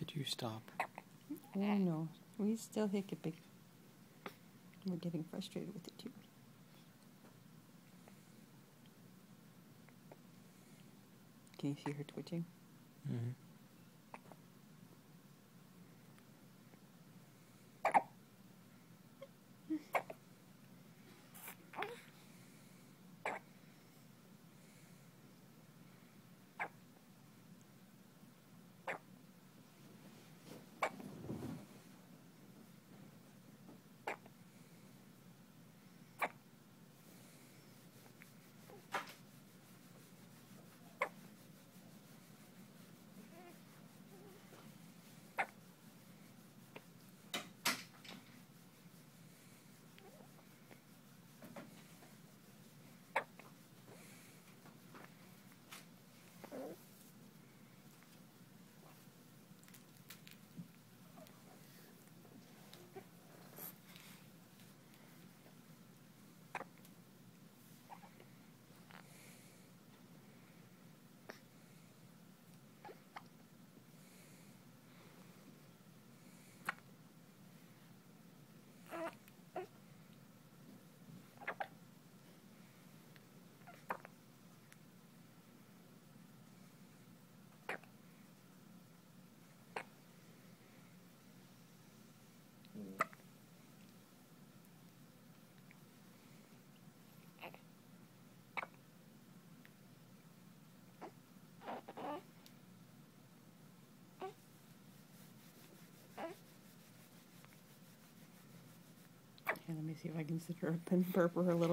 Did you stop? Oh no, we still hiccuping. We're getting frustrated with it too. Can you see her twitching? Mm-hmm. Okay, let me see if I can sit her up and burp her a little.